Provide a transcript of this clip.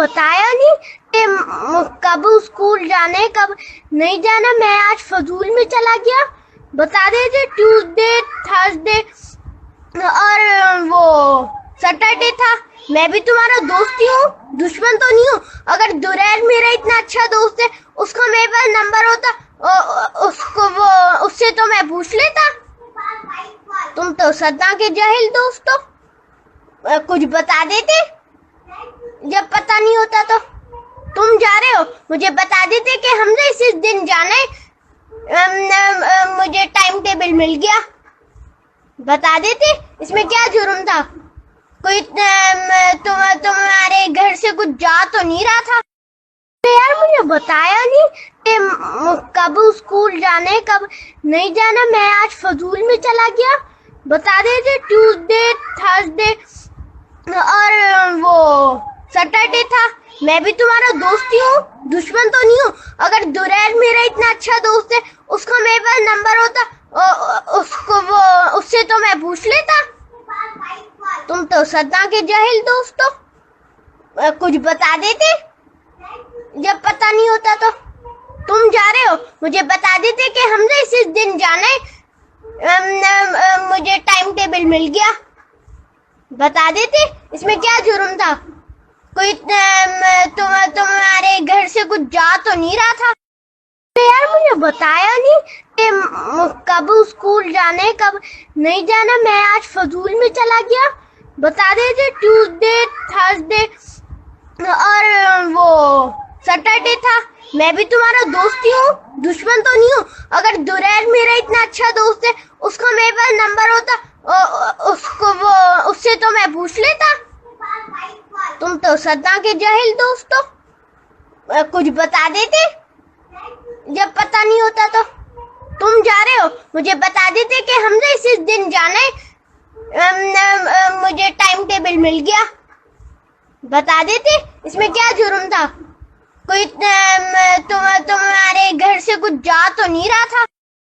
بتایا نہیں کہ کب اسکول جانا ہے کب نہیں جانا. میں آج فضول میں چلا گیا. بتا دیتے ٹیوزڈے تھرسڈے اور وہ سیٹرڈے تھا. میں بھی تمہارا دوست ہی ہوں, دشمن تو نہیں ہوں. اگر دریل میرا اتنا اچھا دوست ہے, اس کا میرے پاس نمبر ہوتا اس سے تو میں پوچھ لیتا. تم تو سدا کے جاہل دوست ہو. کچھ بتا دیتے جب پتہ نہیں ہوتا تو. تم جا رہے ہو, مجھے بتا دیتے کہ ہم نے اس دن جانا ہے. مجھے ٹائم ٹیبل مل گیا. بتا دیتے, اس میں کیا جرم تھا. کوئی تمہارے گھر سے کچھ جا تو نہیں رہا تھا. یار مجھے بتایا نہیں کہ کب اسکول جانا ہے کب نہیں جانا. میں آج فضول میں چلا گیا. بتا دیتے ٹیوزڈے تھرسڈے اور وہ سیٹرڈے تھا. میں بھی تمہارا دوست ہی ہوں, دشمن تو نہیں ہوں. اگر دریل میرا اتنا اچھا دوست ہے, اس کا میرے پاس نمبر ہوتا اس سے تو میں پوچھ لیتا. تم تو سدا کے جاہل دوست ہو. کچھ بتا دیتے جب پتہ نہیں ہوتا تو. تم جا رہے ہو, مجھے بتا دیتے کہ ہم نے اس دن جانا ہے. مجھے ٹائم ٹیبل مل گیا. بتا دیتے, اس میں کیا جرم تھا. کوئی تمہارے گھر سے کچھ جا تو نہیں رہا تھا. یار مجھے بتایا نہیں کہ کب اسکول جانا ہے کب نہیں جانا. میں آج فضول میں چلا گیا. بتا دیتے ٹیوزڈے تھرسڈے اور وہ سیٹرڈے تھا. میں بھی تمہارا دوست ہی ہوں, دشمن تو نہیں ہوں. اگر دریل میرا اتنا اچھا دوست ہے, اس کا میرے پاس نمبر ہوتا اس سے تو میں پوچھ لیتا. تم تو سدا کے جاہل دوست ہو. کچھ بتا دیتے جب پتہ نہیں ہوتا تو. تم جا رہے ہو, مجھے بتا دیتے کہ ہم نے اس دن جانا ہے. مجھے ٹائم ٹیبل مل گیا. بتا دیتے, اس میں کیا جرم تھا. کوئی تمہارے گھر سے کچھ جا تو نہیں رہا تھا.